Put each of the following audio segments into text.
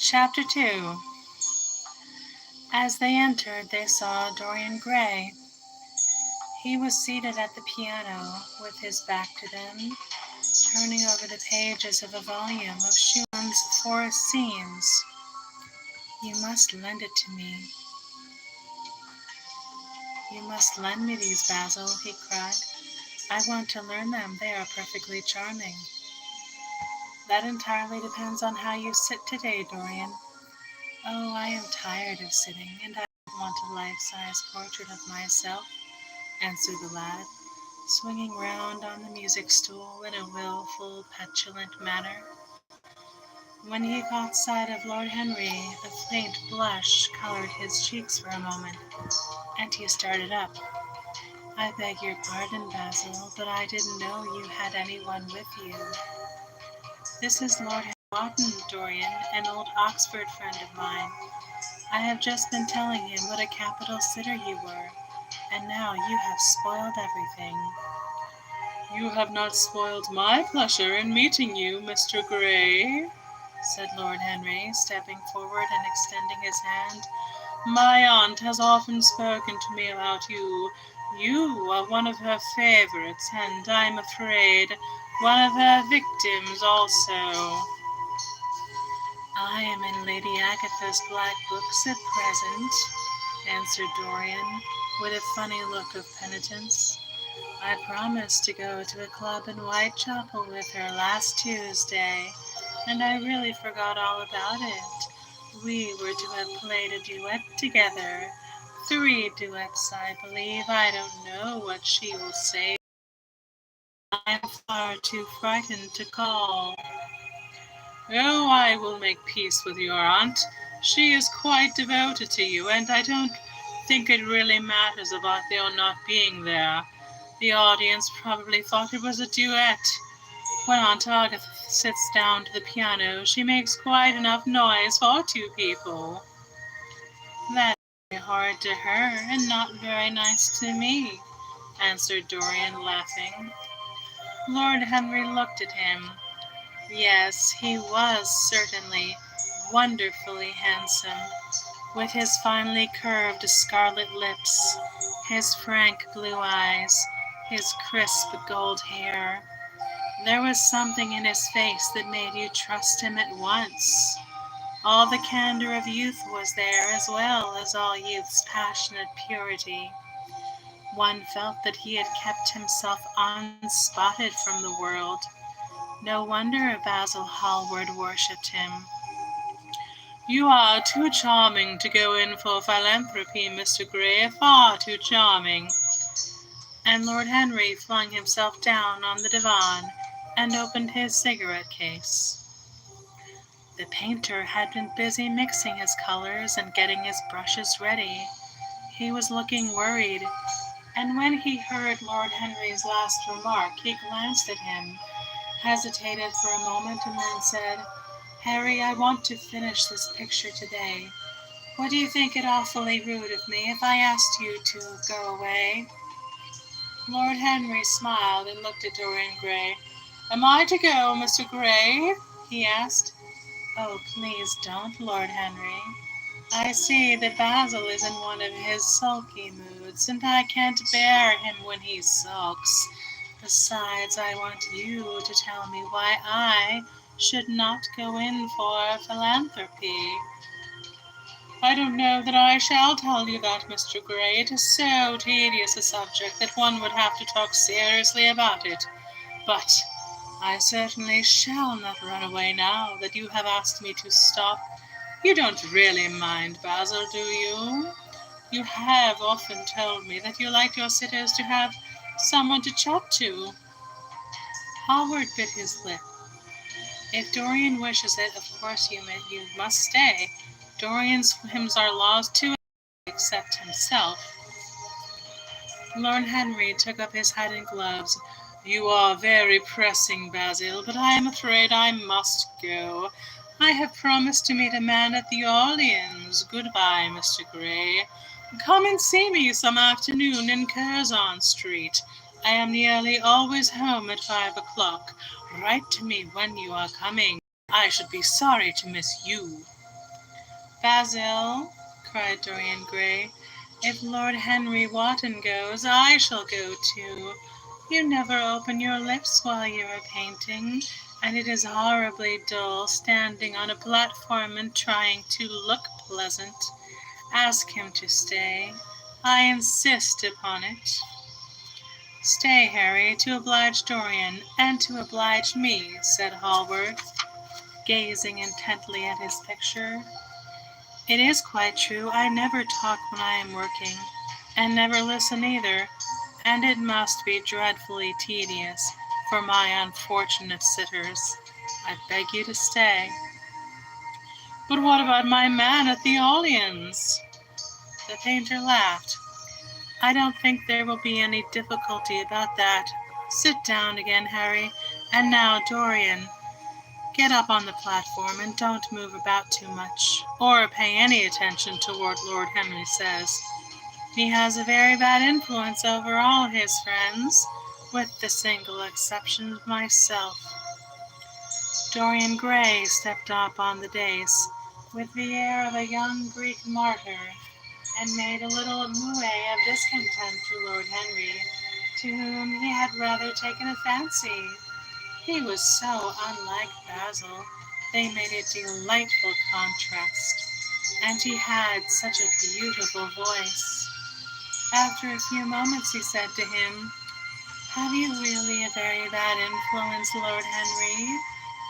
Chapter 2. As they entered, they saw Dorian Gray. He was seated at the piano, with his back to them, turning over the pages of a volume of Schumann's Forest Scenes. "You must lend it to me. You must lend me these, Basil," he cried. "I want to learn them. They are perfectly charming." "That entirely depends on how you sit today, Dorian." "Oh, I am tired of sitting, and I don't want a life-size portrait of myself," answered the lad, swinging round on the music stool in a wilful, petulant manner. When he caught sight of Lord Henry, a faint blush colored his cheeks for a moment, and he started up. "I beg your pardon, Basil, but I didn't know you had anyone with you." "This is Lord Henry Wotton, Dorian, an old Oxford friend of mine. I have just been telling him what a capital sitter you were, and now you have spoiled everything." "You have not spoiled my pleasure in meeting you, Mr. Gray," said Lord Henry, stepping forward and extending his hand. "My aunt has often spoken to me about you. You are one of her favorites, and I'm afraid one of her victims also." "I am in Lady Agatha's black books at present," answered Dorian, with a funny look of penitence. "I promised to go to a club in Whitechapel with her last Tuesday, and I really forgot all about it. We were to have played a duet together. 3 duets, I believe. I don't know what she will say. I am far too frightened to call." "Oh, I will make peace with your aunt. She is quite devoted to you, and I don't think it really matters about their not being there. The audience probably thought it was a duet. When Aunt Agatha sits down to the piano, she makes quite enough noise for 2 people." "That's very hard to her, and not very nice to me," answered Dorian, laughing. Lord Henry looked at him. Yes, he was certainly wonderfully handsome, with his finely curved scarlet lips, his frank blue eyes, his crisp gold hair. There was something in his face that made you trust him at once. All the candor of youth was there, as well as all youth's passionate purity. One felt that he had kept himself unspotted from the world. No wonder Basil Hallward worshipped him. "You are too charming to go in for philanthropy, Mr. Gray, far too charming." And Lord Henry flung himself down on the divan and opened his cigarette case. The painter had been busy mixing his colors and getting his brushes ready. He was looking worried, and when he heard Lord Henry's last remark, he glanced at him, hesitated for a moment, and then said, "Harry, I want to finish this picture today. Would you think it awfully rude of me if I asked you to go away?" Lord Henry smiled and looked at Dorian Gray. "Am I to go, Mr. Gray?" he asked. "Oh, please don't, Lord Henry. I see that Basil is in one of his sulky moods, and I can't bear him when he sulks. Besides, I want you to tell me why I should not go in for philanthropy." "I don't know that I shall tell you that, Mr. Gray. It is so tedious a subject that one would have to talk seriously about it. But I certainly shall not run away now that you have asked me to stop. You don't really mind, Basil, do you? You have often told me that you liked your sitters to have someone to chat to." Hallward bit his lip. "If Dorian wishes it, of course you must stay. Dorian's whims are laws too, except himself." Lord Henry took up his hat and gloves. "You are very pressing, Basil, but I am afraid I must go. I have promised to meet a man at the Orleans. Good-bye, Mr. Gray. Come and see me some afternoon in Curzon Street. I am nearly always home at 5 o'clock. Write to me when you are coming. I should be sorry to miss you." Basil, cried Dorian Gray, if Lord Henry Wotton goes, I shall go too. You never open your lips while you are painting, and it is horribly dull standing on a platform and trying to look pleasant. Ask him to stay. I insist upon it. Stay, Harry, to oblige Dorian, and to oblige me, said Hallward, gazing intently at his picture. It is quite true, I never talk when I am working, and never listen either, and it must be dreadfully tedious for my unfortunate sitters. I beg you to stay. But what about my man at the Orleans? The painter laughed. I don't think there will be any difficulty about that. Sit down again, Harry. And now, Dorian, get up on the platform and don't move about too much, or pay any attention to what Lord Henry says. He has a very bad influence over all his friends, with the single exception of myself. Dorian Gray stepped up on the dais, with the air of a young Greek martyr, and made a little moue of discontent to Lord Henry, to whom he had rather taken a fancy. He was so unlike Basil, they made a delightful contrast, and he had such a beautiful voice. After a few moments he said to him, have you really a very bad influence, Lord Henry?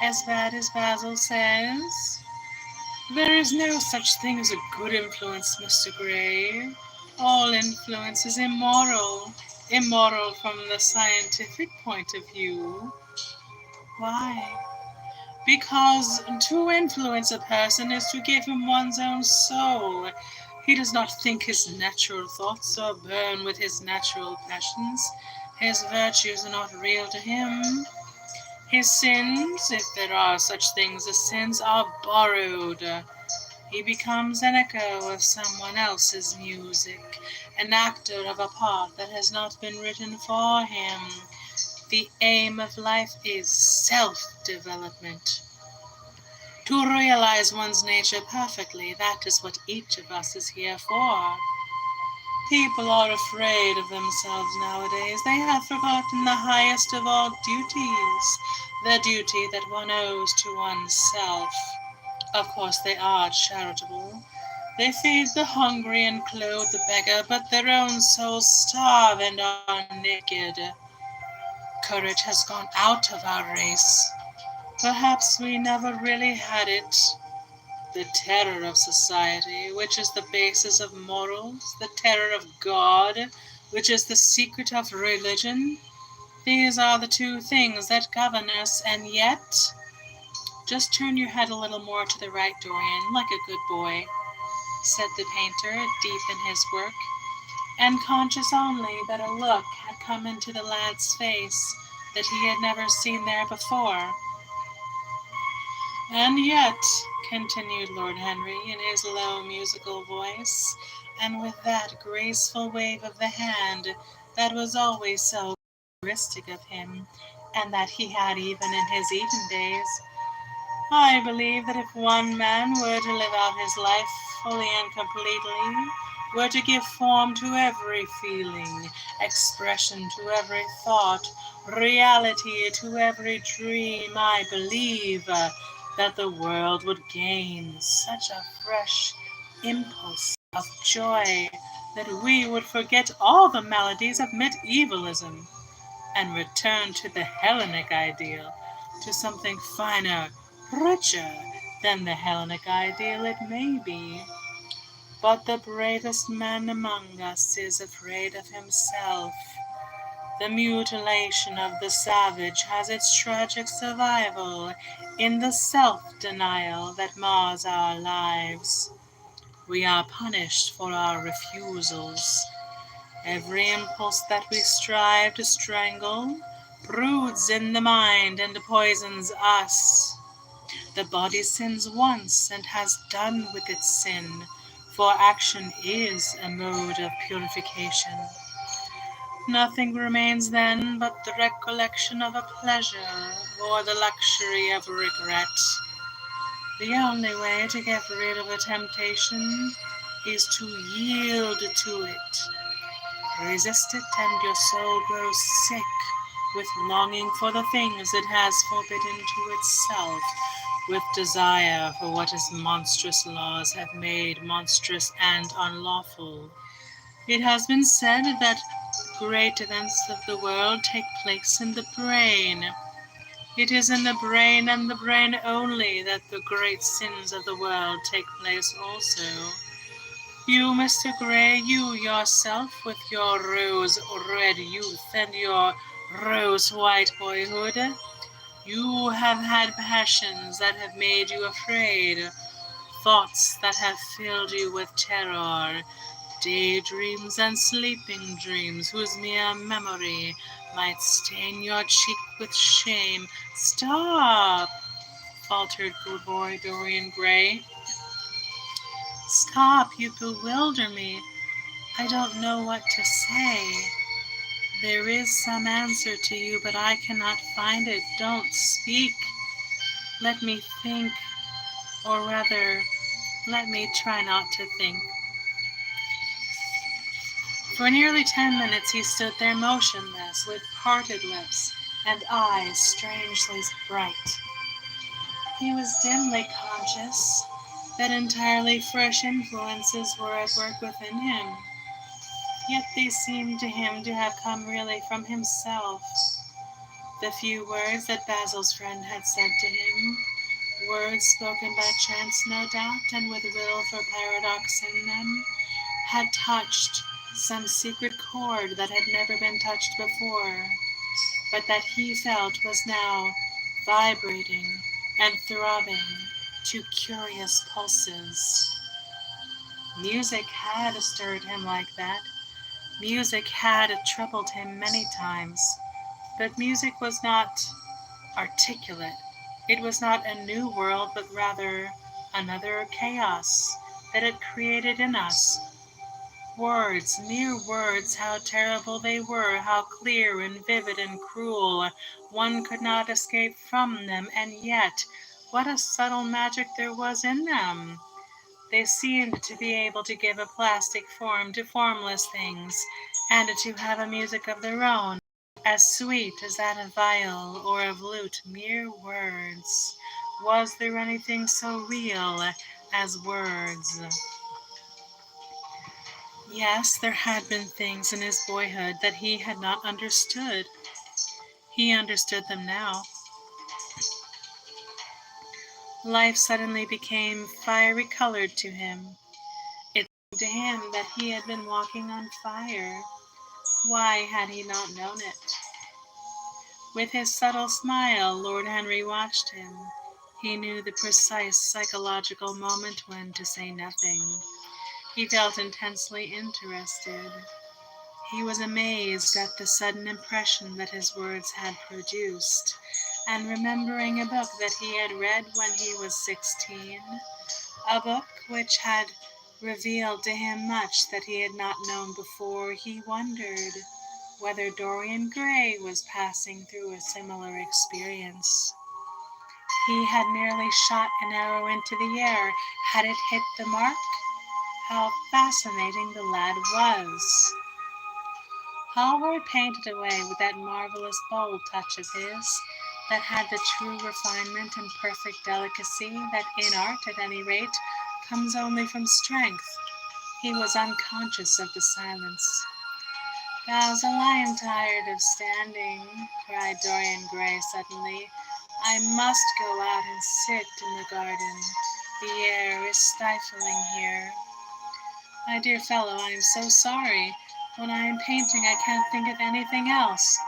As bad as Basil says? There is no such thing as a good influence, Mr. Gray. All influence is immoral. Immoral from the scientific point of view. Why? Because to influence a person is to give him one's own soul. He does not think his natural thoughts or burn with his natural passions. His virtues are not real to him. His sins, if there are such things as sins, are borrowed. He becomes an echo of someone else's music, an actor of a part that has not been written for him. The aim of life is self-development. To realize one's nature perfectly, that is what each of us is here for. People are afraid of themselves nowadays. They have forgotten the highest of all duties, the duty that one owes to oneself. Of course they are charitable. They feed the hungry and clothe the beggar, but their own souls starve and are naked. Courage has gone out of our race. Perhaps we never really had it. The terror of society, which is the basis of morals, the terror of God, which is the secret of religion, these are the two things that govern us, and yet... Just turn your head a little more to the right, Dorian, like a good boy, said the painter, deep in his work, and conscious only that a look had come into the lad's face that he had never seen there before. And yet, continued Lord Henry in his low musical voice, and with that graceful wave of the hand that was always so characteristic of him, and that he had even in his Eton days, I believe that if one man were to live out his life fully and completely, were to give form to every feeling, expression to every thought, reality to every dream, I believe that the world would gain such a fresh impulse of joy that we would forget all the maladies of medievalism and return to the Hellenic ideal, to something finer, richer than the Hellenic ideal it may be. But the bravest man among us is afraid of himself. The mutilation of the savage has its tragic survival in the self-denial that mars our lives. We are punished for our refusals. Every impulse that we strive to strangle broods in the mind and poisons us. The body sins once and has done with its sin, for action is a mode of purification. Nothing remains then but the recollection of a pleasure or the luxury of regret. The only way to get rid of a temptation is to yield to it. Resist it, and your soul grows sick with longing for the things it has forbidden to itself, with desire for what its monstrous laws have made monstrous and unlawful. It has been said that great events of the world take place in the brain. It is in the brain and the brain only that the great sins of the world take place also. You, Mr. Gray, you yourself, with your rose-red youth and your rose-white boyhood, you have had passions that have made you afraid, thoughts that have filled you with terror, daydreams and sleeping dreams whose mere memory might stain your cheek with shame. Stop, faltered good boy Dorian Gray. Stop, you bewilder me. I don't know what to say. There is some answer to you, but I cannot find it. Don't speak. Let me think, or rather, let me try not to think. For nearly 10 minutes he stood there motionless, with parted lips and eyes strangely bright. He was dimly conscious that entirely fresh influences were at work within him, yet they seemed to him to have come really from himself. The few words that Basil's friend had said to him, words spoken by chance no doubt, and with will for paradox in them, had touched some secret chord that had never been touched before, but that he felt was now vibrating and throbbing to curious pulses. Music had stirred him like that. Music had troubled him many times, but music was not articulate. It was not a new world, but rather another chaos that it created in us. Words, mere words, how terrible they were, how clear and vivid and cruel. One could not escape from them, and yet what a subtle magic there was in them. They seemed to be able to give a plastic form to formless things, and to have a music of their own, as sweet as that of viol or of lute. Mere words. Was there anything so real as words? Yes, there had been things in his boyhood that he had not understood. He understood them now. Life suddenly became fiery colored to him. It seemed to him that he had been walking on fire. Why had he not known it? With his subtle smile, Lord Henry watched him. He knew the precise psychological moment when to say nothing. He felt intensely interested. He was amazed at the sudden impression that his words had produced, and remembering a book that he had read when he was 16, a book which had revealed to him much that he had not known before, he wondered whether Dorian Gray was passing through a similar experience. He had nearly shot an arrow into the air. Had it hit the mark? How fascinating the lad was! Hallward painted away with that marvelous bold touch of his, that had the true refinement and perfect delicacy that in art, at any rate, comes only from strength. He was unconscious of the silence. Basil, I am tired of standing, cried Dorian Gray suddenly. I must go out and sit in the garden. The air is stifling here. My dear fellow, I am so sorry. When I am painting, I can't think of anything else.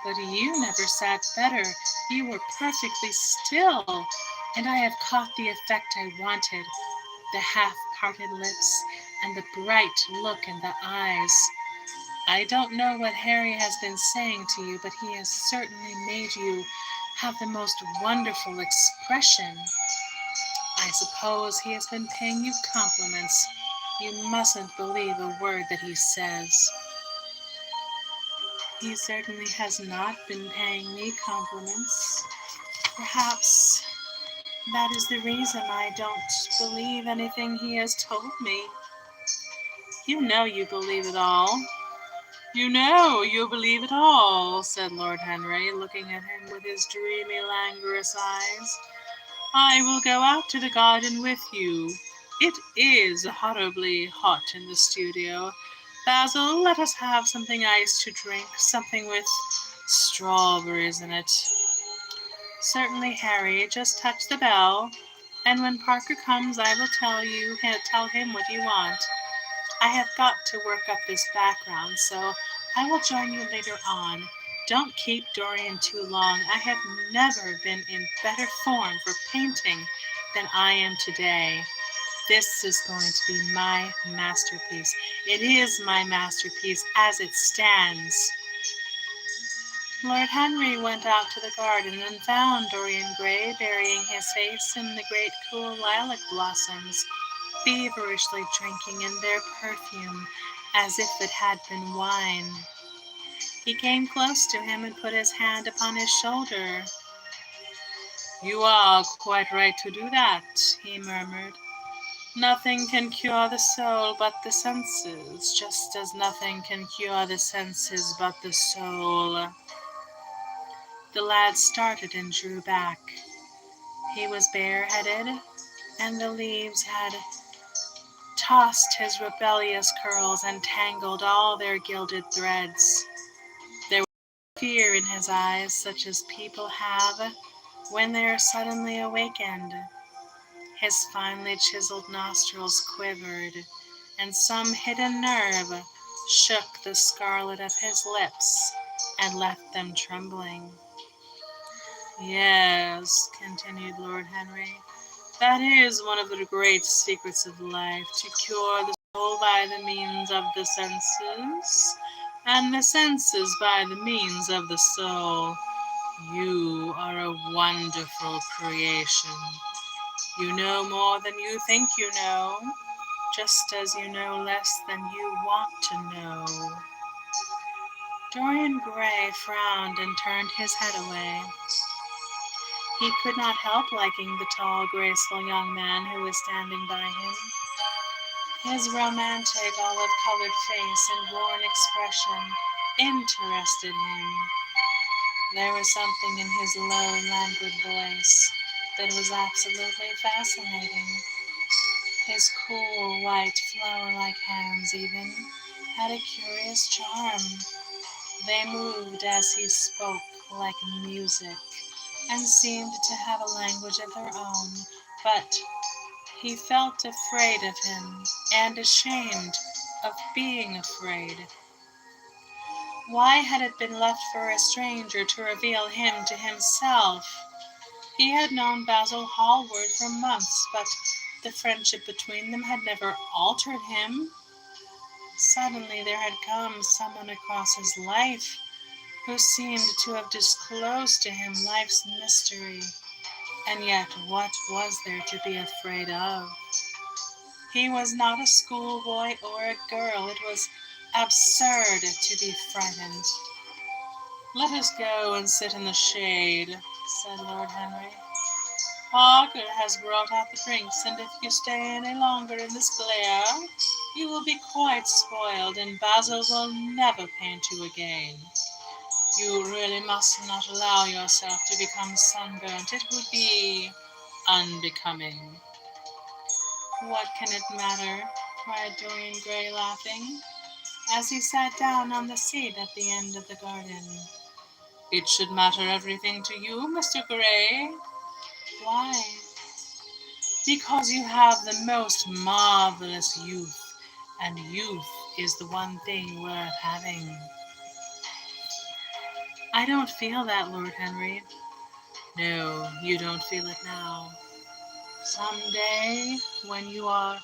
But you never sat better. You were perfectly still, and I have caught the effect I wanted, the half-parted lips and the bright look in the eyes. I don't know what Harry has been saying to you, but he has certainly made you have the most wonderful expression. I suppose he has been paying you compliments. You mustn't believe a word that he says. He certainly has not been paying me compliments. Perhaps That is the reason I don't believe anything he has told me. You know you believe it all. You know you believe it all, said Lord Henry, looking at him with his dreamy, languorous eyes. I will go out to the garden with you. It is horribly hot in the studio. Basil, let us have something iced to drink, something with strawberries in it. Certainly, Harry, just touch the bell, and when Parker comes I will tell him what you want. I have got to work up this background, so I will join you later on. Don't keep Dorian too long. I have never been in better form for painting than I am today. This is going to be my masterpiece. It is my masterpiece as it stands. Lord Henry went out to the garden and found Dorian Gray burying his face in the great cool lilac blossoms, feverishly drinking in their perfume as if it had been wine. He came close to him and put his hand upon his shoulder. You are quite right to do that, he murmured. Nothing can cure the soul but the senses, just as nothing can cure the senses but the soul. The lad started and drew back. He was bareheaded, and the leaves had tossed his rebellious curls and tangled all their gilded threads. There was fear in his eyes, such as people have when they are suddenly awakened. His finely chiseled nostrils quivered, and some hidden nerve shook the scarlet of his lips and left them trembling. Yes, continued Lord Henry, that is one of the great secrets of life, to cure the soul by the means of the senses, and the senses by the means of the soul. You are a wonderful creation. You know more than you think you know, just as you know less than you want to know. Dorian Gray frowned and turned his head away. He could not help liking the tall, graceful young man who was standing by him. His romantic, olive-colored face and worn expression interested him. There was something in his low, languid voice that was absolutely fascinating. His cool, white, flower-like hands even had a curious charm. They moved as he spoke like music, and seemed to have a language of their own, but he felt afraid of him, and ashamed of being afraid. Why had it been left for a stranger to reveal him to himself? He had known Basil Hallward for months, but the friendship between them had never altered him. Suddenly there had come someone across his life who seemed to have disclosed to him life's mystery. And yet what was there to be afraid of? He was not a schoolboy or a girl. It was absurd to be frightened. Let us go and sit in the shade, said Lord Henry. Parker has brought out the drinks, and if you stay any longer in this glare, you will be quite spoiled, and Basil will never paint you again. You really must not allow yourself to become sunburnt. It would be unbecoming. What can it matter? Cried Dorian Gray, laughing, as he sat down on the seat at the end of the garden. It should matter everything to you, Mr. Gray. Why? Because you have the most marvelous youth, and youth is the one thing worth having. I don't feel that, Lord Henry. No, you don't feel it now. Some day, when you are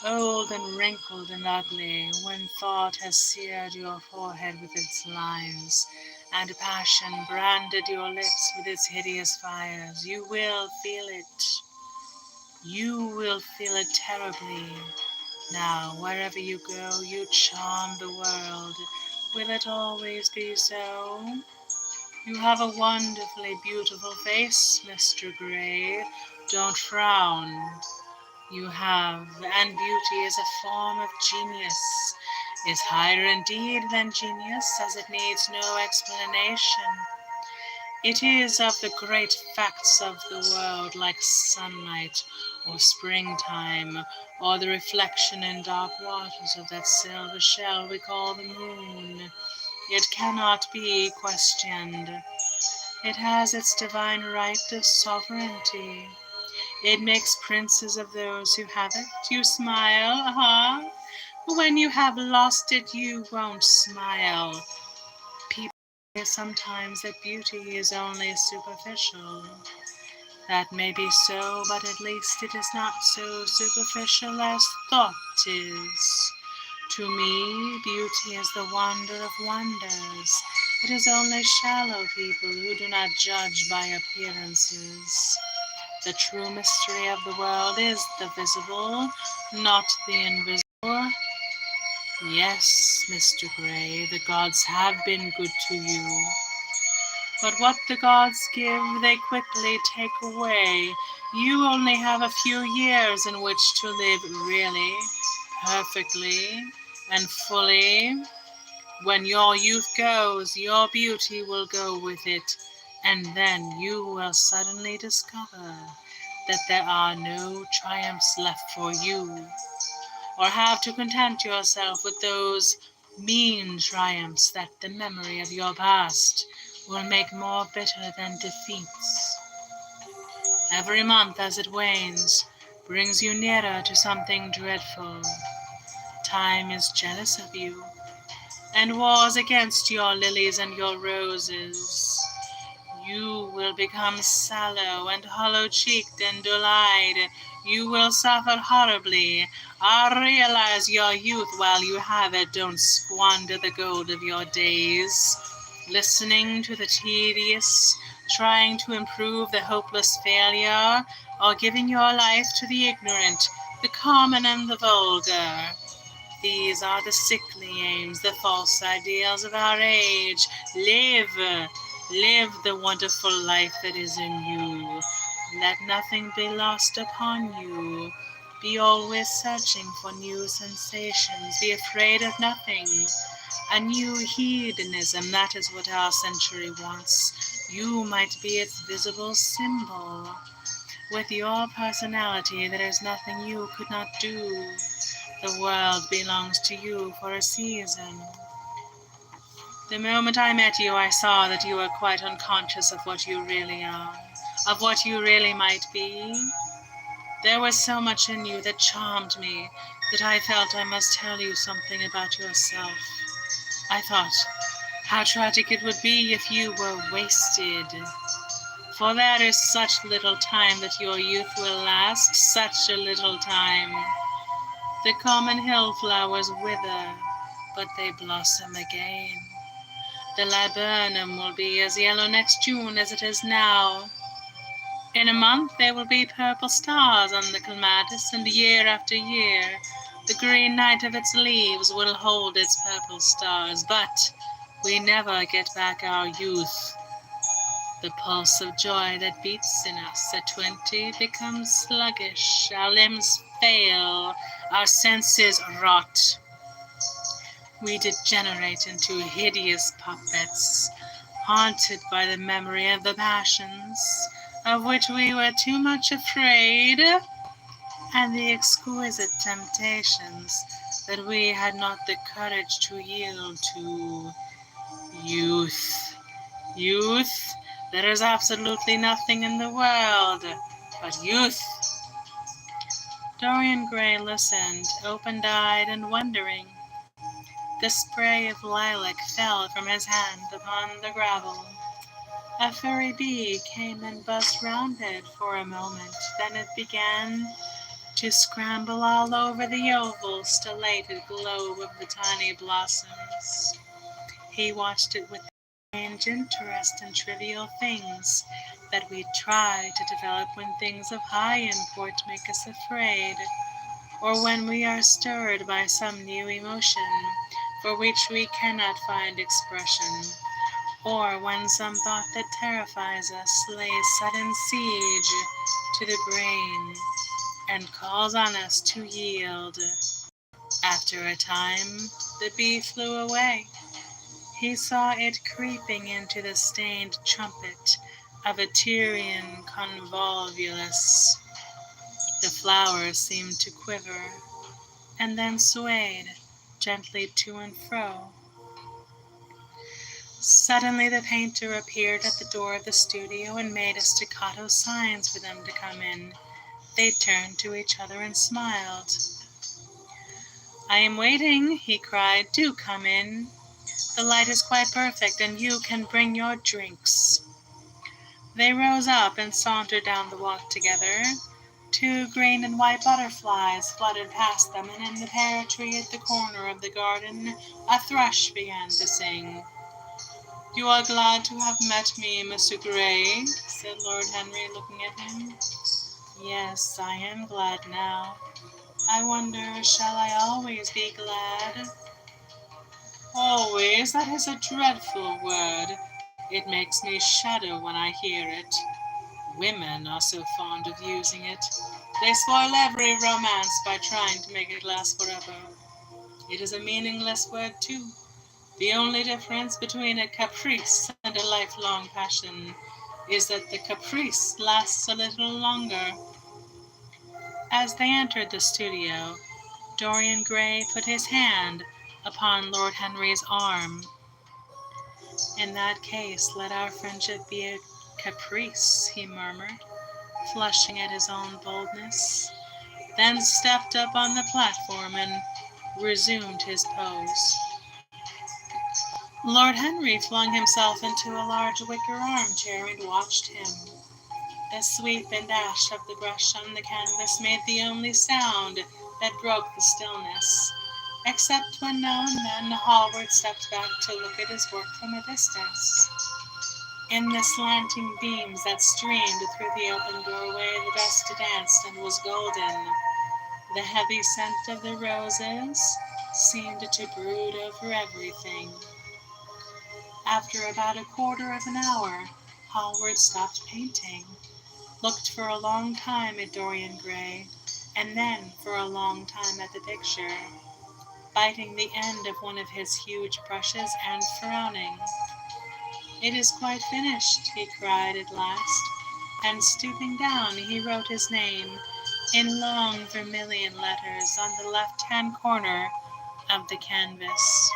old and wrinkled and ugly, when thought has seared your forehead with its lines, and passion branded your lips with its hideous fires, you will feel it. You will feel it terribly. Now, wherever you go, you charm the world. Will it always be so? You have a wonderfully beautiful face, Mr. Gray. Don't frown. You have, and beauty is a form of genius, is higher indeed than genius, as it needs no explanation. It is of the great facts of the world, like sunlight, or springtime, or the reflection in dark waters of that silver shell we call the moon. It cannot be questioned. It has its divine right of sovereignty. It makes princes of those who have it. You smile, huh? When you have lost it, you won't smile. People say sometimes that beauty is only superficial. That may be so, but at least it is not so superficial as thought is. To me, beauty is the wonder of wonders. It is only shallow people who do not judge by appearances. The true mystery of the world is the visible, not the invisible. Yes, Mr. Gray, the gods have been good to you. But what the gods give, they quickly take away. You only have a few years in which to live really, perfectly, and fully. When your youth goes, your beauty will go with it, and then you will suddenly discover that there are no triumphs left for you, or have to content yourself with those mean triumphs that the memory of your past will make more bitter than defeats. Every month as it wanes brings you nearer to something dreadful. Time is jealous of you, and wars against your lilies and your roses. You will become sallow and hollow-cheeked and dull-eyed. You will suffer horribly. I realize your youth while you have it. Don't squander the gold of your days, listening to the tedious, trying to improve the hopeless failure, or giving your life to the ignorant, the common and the vulgar. These are the sickly aims, the false ideals of our age. Live the wonderful life that is in you. Let nothing be lost upon you. Be always searching for new sensations. Be afraid of nothing. A new hedonism, that is what our century wants. You might be its visible symbol. With your personality, there is nothing you could not do. The world belongs to you for a season. The moment I met you, I saw that you were quite unconscious of what you really are, of what you really might be. There was so much in you that charmed me that I felt I must tell you something about yourself. I thought how tragic it would be if you were wasted. For there is such little time that your youth will last, such a little time. The common hill flowers wither, but they blossom again. The laburnum will be as yellow next June as it is now. In a month there will be purple stars on the clematis, and year after year the green night of its leaves will hold its purple stars. But we never get back our youth. The pulse of joy that beats in us at 20 becomes sluggish, our limbs fail, our senses rot. We degenerate into hideous puppets, haunted by the memory of the passions of which we were too much afraid, and the exquisite temptations that we had not the courage to yield to. Youth. Youth. There is absolutely nothing in the world but youth. Dorian Gray listened, open-eyed and wondering. The spray of lilac fell from his hand upon the gravel. A furry bee came and buzzed round it for a moment, then it began to scramble all over the oval, stellated globe of the tiny blossoms. He watched it with strange interest in trivial things that we try to develop when things of high import make us afraid, or when we are stirred by some new emotion for which we cannot find expression, or when some thought that terrifies us lays sudden siege to the brain and calls on us to yield. After a time, the bee flew away. He saw it creeping into the stained trumpet of a Tyrian convolvulus. The flowers seemed to quiver, and then swayed gently to and fro. Suddenly the painter appeared at the door of the studio and made a staccato signs for them to come in. They turned to each other and smiled. "I am waiting," he cried. "Do come in. The light is quite perfect, and you can bring your drinks." They rose up and sauntered down the walk together. Two green and white butterflies fluttered past them, and in the pear tree at the corner of the garden a thrush began to sing. "You are glad to have met me, Mr. Gray?" said Lord Henry, looking at him. "Yes, I am glad now. I wonder, shall I always be glad?" "Always? That is a dreadful word. It makes me shudder when I hear it. Women are so fond of using it. They spoil every romance by trying to make it last forever. It is a meaningless word, too. The only difference between a caprice and a lifelong passion is that the caprice lasts a little longer." As they entered the studio, Dorian Gray put his hand upon Lord Henry's arm. "In that case, let our friendship be a caprice," he murmured, flushing at his own boldness, then stepped up on the platform and resumed his pose. Lord Henry flung himself into a large wicker armchair and watched him. The sweep and dash of the brush on the canvas made the only sound that broke the stillness, except when now and then Hallward stepped back to look at his work from a distance. In the slanting beams that streamed through the open doorway, the dust danced and was golden. The heavy scent of the roses seemed to brood over everything. After about a quarter of an hour, Hallward stopped painting, looked for a long time at Dorian Gray, and then for a long time at the picture, biting the end of one of his huge brushes and frowning. "It is quite finished," he cried at last, and stooping down he wrote his name in long vermilion letters on the left-hand corner of the canvas.